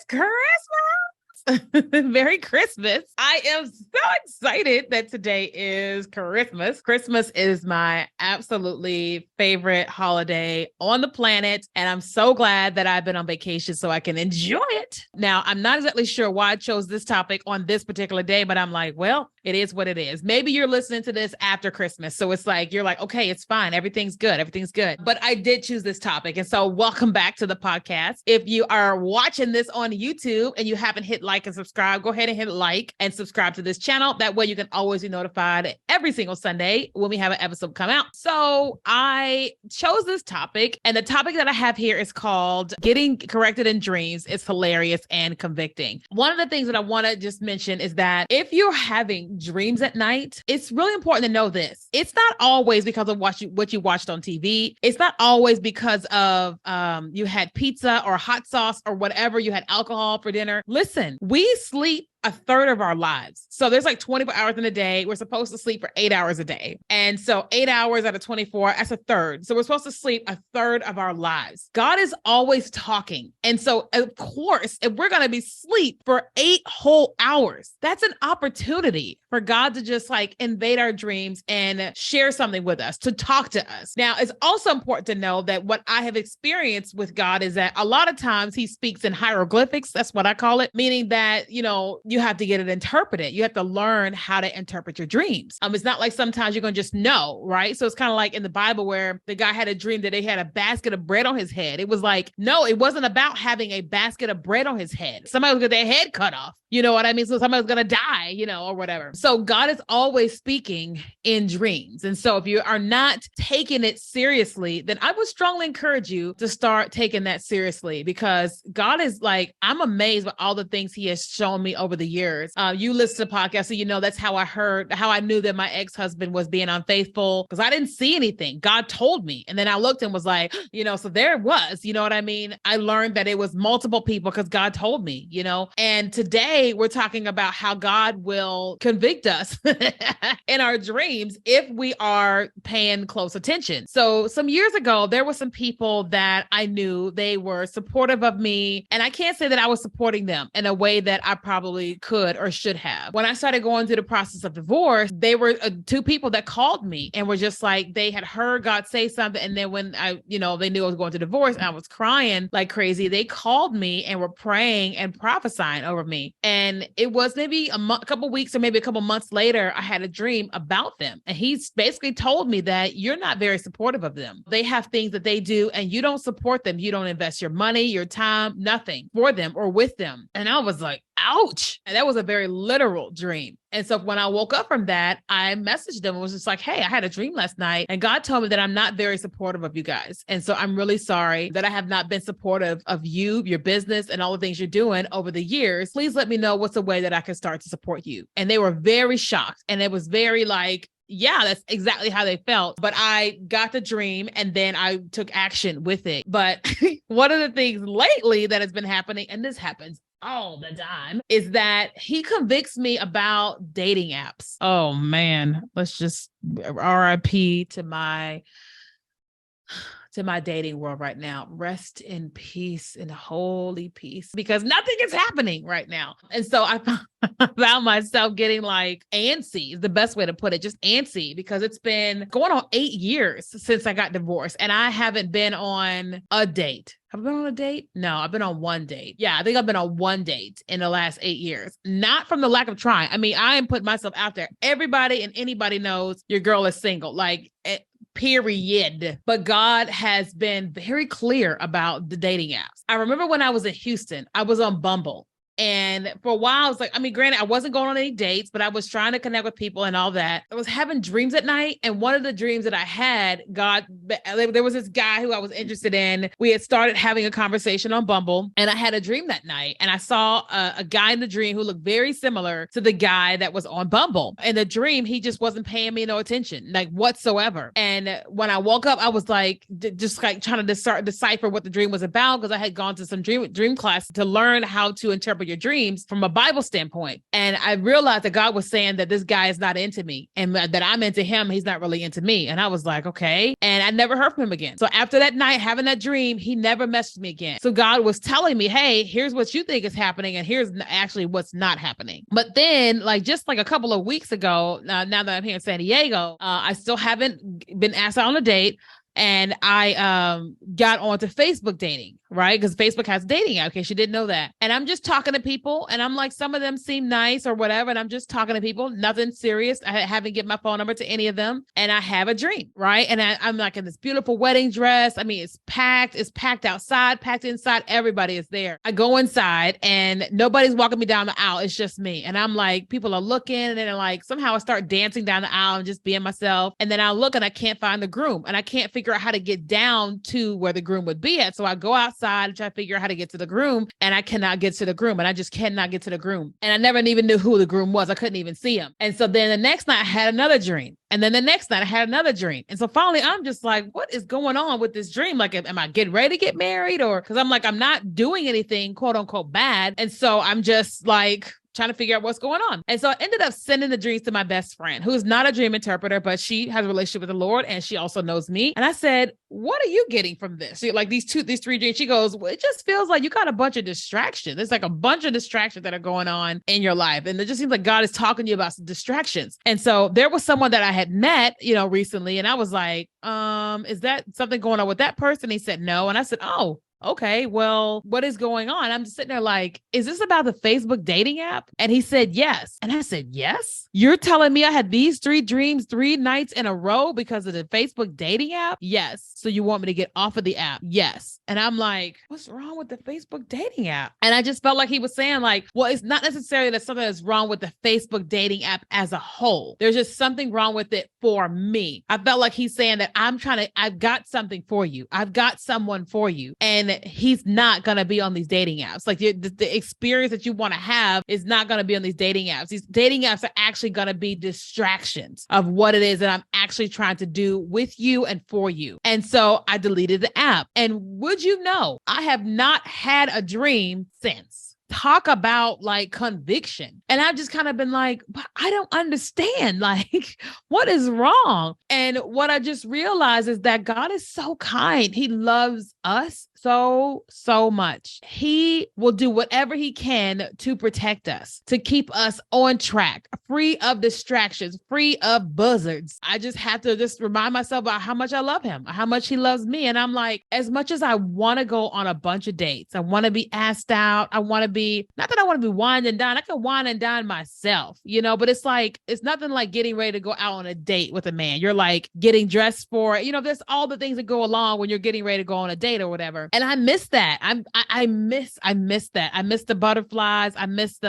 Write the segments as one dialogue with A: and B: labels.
A: Christmas. Merry Christmas. I am so excited that today is Christmas. Christmas is my absolutely favorite holiday on the planet. And I'm so glad that I've been on vacation so I can enjoy it. Now, I'm not exactly sure why I chose this topic on this particular day, but I'm like, well, it is what it is. Maybe you're listening to this after Christmas. So it's like, you're like, okay, it's fine. Everything's good. Everything's good. But I did choose this topic. And so welcome back to the podcast. If you are watching this on YouTube and you haven't hit like and subscribe, go ahead and hit like and subscribe to this channel. That way you can always be notified every single Sunday when we have an episode come out. So I chose this topic, and the topic that I have here is called Getting Corrected in Dreams. It's hilarious and convicting. One of the things that I want to just mention is that if you're having dreams at night, it's really important to know this. It's not always because of what you watched on TV. It's not always because of you had pizza or hot sauce or whatever, you had alcohol for dinner. Listen, we sleep a third of our lives. So there's like 24 hours in a day. We're supposed to sleep for 8 hours a day. And so 8 hours out of 24, that's a third. So we're supposed to sleep a third of our lives. God is always talking. And so of course, if we're going to be asleep for 8 whole hours, that's an opportunity for God to just like invade our dreams and share something with us, to talk to us. Now, it's also important to know that what I have experienced with God is that a lot of times he speaks in hieroglyphics. That's what I call it, meaning that, you have to get it interpreted. You have to learn how to interpret your dreams. It's not like sometimes you're going to just know, right? So it's kind of like in the Bible where the guy had a dream that he had a basket of bread on his head. It was like, no, it wasn't about having a basket of bread on his head. Somebody was going to get their head cut off. You know what I mean? So somebody's going to die, or whatever. So God is always speaking in dreams. And so if you are not taking it seriously, then I would strongly encourage you to start taking that seriously, because God is like, I'm amazed by all the things he has shown me over the years. You listen to podcasts, so that's how I knew that my ex-husband was being unfaithful, because I didn't see anything. God told me. And then I looked and was like, so there it was, you know what I mean? I learned that it was multiple people because God told me, and today we're talking about how God will convict us in our dreams if we are paying close attention. So some years ago, there were some people that I knew, they were supportive of me, and I can't say that I was supporting them in a way that I probably could or should have. When I started going through the process of divorce, they were 2 people that called me and were just like, they had heard God say something. And then when they knew I was going to divorce and I was crying like crazy, they called me and were praying and prophesying over me. And it was maybe a couple weeks or maybe a couple months later, I had a dream about them. And he basically told me that you're not very supportive of them. They have things that they do and you don't support them. You don't invest your money, your time, nothing for them or with them. And I was like, ouch. And that was a very literal dream. And so when I woke up from that, I messaged them and was just like, hey, I had a dream last night and God told me that I'm not very supportive of you guys. And so I'm really sorry that I have not been supportive of you, your business, and all the things you're doing over the years. Please let me know what's a way that I can start to support you. And they were very shocked. And it was very like, yeah, that's exactly how they felt. But I got the dream and then I took action with it. But one of the things lately that has been happening, and this happens all the time, is that he convicts me about dating apps. Oh man, let's just RIP to my dating world right now. Rest in peace, in holy peace, because nothing is happening right now. And so I found myself getting like antsy is the best way to put it, just antsy, because it's been going on 8 years since I got divorced and I haven't been on a date. Have I been on a date? No, I've been on one date. Yeah, I think I've been on one date in the last 8 years. Not from the lack of trying. I mean, I am putting myself out there. Everybody and anybody knows your girl is single. Like, period. But God has been very clear about the dating apps. I remember when I was in Houston, I was on Bumble. And for a while, I was like, granted, I wasn't going on any dates, but I was trying to connect with people and all that. I was having dreams at night. And one of the dreams that I had, there was this guy who I was interested in. We had started having a conversation on Bumble and I had a dream that night. And I saw a guy in the dream who looked very similar to the guy that was on Bumble. In the dream, he just wasn't paying me no attention, like whatsoever. And when I woke up, I was like, just like trying to decipher what the dream was about, because I had gone to some dream class to learn how to interpret your dreams from a Bible standpoint. And I realized that God was saying that this guy is not into me and that I'm into him. He's not really into me. And I was like, okay. And I never heard from him again. So after that night, having that dream, he never messaged me again. So God was telling me, hey, here's what you think is happening. And here's actually what's not happening. But then just like a couple of weeks ago, now that I'm here in San Diego, I still haven't been asked out on a date. And I got onto Facebook dating, right? Because Facebook has dating app. Okay, she didn't know that. And I'm just talking to people, and I'm like, some of them seem nice or whatever, and I'm just talking to people, nothing serious. I haven't given my phone number to any of them, and I have a dream, right? And I'm like in this beautiful wedding dress. I mean, it's packed outside, packed inside. Everybody is there. I go inside, and nobody's walking me down the aisle. It's just me. And I'm like, people are looking, and then like somehow I start dancing down the aisle and just being myself. And then I look, and I can't find the groom, and I can't figure out how to get down to where the groom would be at. So I go outside and try to figure out how to get to the groom, and I cannot get to the groom, and I just cannot get to the groom. And I never even knew who the groom was. I couldn't even see him. And so then the next night I had another dream. And then the next night I had another dream. And so finally I'm just like, what is going on with this dream? Like, am I getting ready to get married? Or because I'm like, I'm not doing anything quote unquote bad. And so I'm just like, trying to figure out what's going on. And so I ended up sending the dreams to my best friend, who is not a dream interpreter, but she has a relationship with the Lord, and she also knows me. And I said, what are you getting from this? Like these three dreams. She goes, well, it just feels like you got a bunch of distractions. It's like a bunch of distractions that are going on in your life. And it just seems like God is talking to you about some distractions. And so there was someone that I had met, recently. And I was like, is that something going on with that person? He said, no. And I said, oh, okay, well, what is going on? I'm just sitting there like, is this about the Facebook dating app? And he said, yes. And I said, yes? You're telling me I had these 3 dreams 3 nights in a row because of the Facebook dating app? Yes. So you want me to get off of the app? Yes. And I'm like, what's wrong with the Facebook dating app? And I just felt like he was saying like, well, it's not necessarily that something is wrong with the Facebook dating app as a whole. There's just something wrong with it for me. I felt like he's saying that I've got something for you. I've got someone for you. And he's not going to be on these dating apps. Like the experience that you want to have is not going to be on these dating apps. These dating apps are actually going to be distractions of what it is that I'm actually trying to do with you and for you. And so I deleted the app. And would you know, I have not had a dream since. Talk about like conviction. And I've just kind of been like, but I don't understand. Like, what is wrong? And what I just realized is that God is so kind. He loves us so much. He will do whatever he can to protect us, to keep us on track, free of distractions, free of buzzards. I just have to just remind myself about how much I love him, how much he loves me. And I'm like, as much as I want to go on a bunch of dates, I want to be asked out. I want to be, not that I want to be wine and dine. I can wine and dine myself, but it's like, it's nothing like getting ready to go out on a date with a man. You're like getting dressed for it. There's all the things that go along when you're getting ready to go on a date or whatever. And I miss that. I miss that. I miss the butterflies. I miss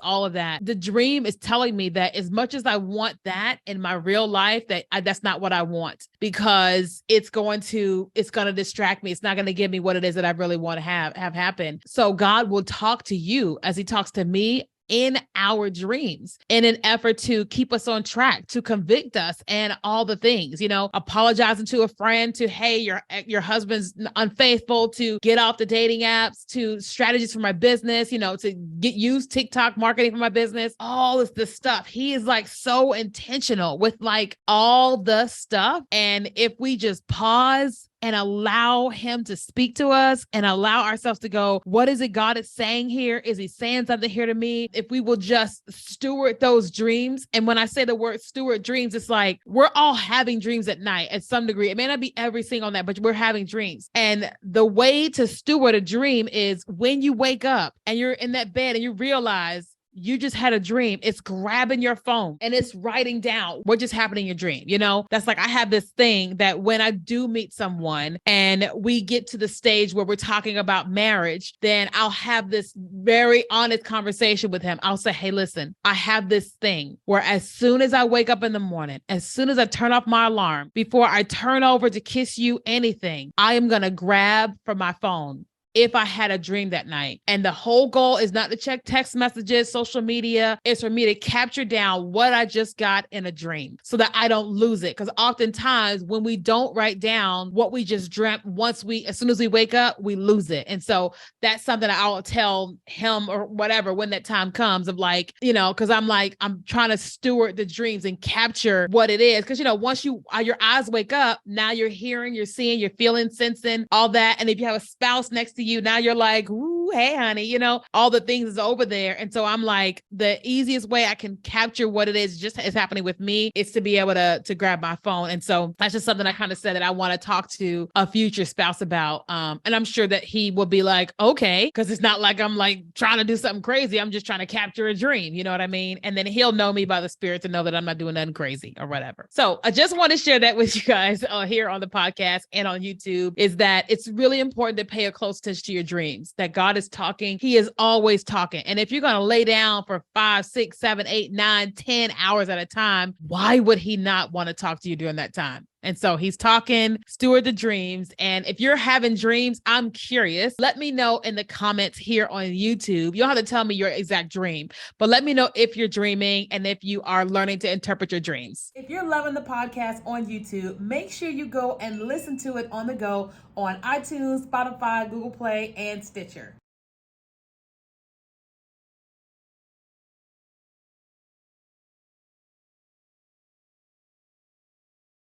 A: all of that. The dream is telling me that as much as I want that in my real life, that's not what I want, because it's going to distract me. It's not going to give me what it is that I really want to have happen. So God will talk to you as he talks to me in our dreams in an effort to keep us on track, to convict us and all the things, apologizing to a friend, to, hey, your husband's unfaithful, to get off the dating apps, to strategies for my business, to use TikTok marketing for my business, all of this stuff. He is like so intentional with like all the stuff. And if we just pause and allow him to speak to us and allow ourselves to go, what is it God is saying here? Is he saying something here to me? If we will just steward those dreams. And when I say the word steward dreams, it's like we're all having dreams at night at some degree. It may not be every single night, but we're having dreams. And the way to steward a dream is when you wake up and you're in that bed and you realize you just had a dream, it's grabbing your phone and it's writing down what just happened in your dream. That's like, I have this thing that when I do meet someone and we get to the stage where we're talking about marriage, then I'll have this very honest conversation with him. I'll say, hey, listen, I have this thing where as soon as I wake up in the morning, as soon as I turn off my alarm, before I turn over to kiss you anything, I am going to grab from my phone if I had a dream that night. And the whole goal is not to check text messages, social media. It's for me to capture down what I just got in a dream so that I don't lose it. Because oftentimes when we don't write down what we just dreamt, as soon as we wake up, we lose it. And so that's something that I'll tell him or whatever when that time comes of like, because I'm trying to steward the dreams and capture what it is. Because, once your eyes wake up, now you're hearing, you're seeing, you're feeling, sensing all that. And if you have a spouse next to you, now you're like, ooh, hey, honey, all the things is over there. And so I'm like, the easiest way I can capture what it is just is happening with me is to be able to grab my phone. And so that's just something I kind of said that I want to talk to a future spouse about. And I'm sure that he will be like, okay, because it's not like I'm like trying to do something crazy. I'm just trying to capture a dream. You know what I mean? And then he'll know me by the Spirit to know that I'm not doing nothing crazy or whatever. So I just want to share that with you guys here on the podcast and on YouTube, is that it's really important to pay a close attention to your dreams, that God is talking. He is always talking. And if you're going to lay down for 5, 6, 7, 8, 9, 10 hours at a time, why would he not want to talk to you during that time? And so he's talking, steward the dreams. And if you're having dreams, I'm curious. Let me know in the comments here on YouTube. You don't have to tell me your exact dream, but let me know if you're dreaming and if you are learning to interpret your dreams. If you're loving the podcast on YouTube, make sure you go and listen to it on the go on iTunes, Spotify, Google Play, and Stitcher.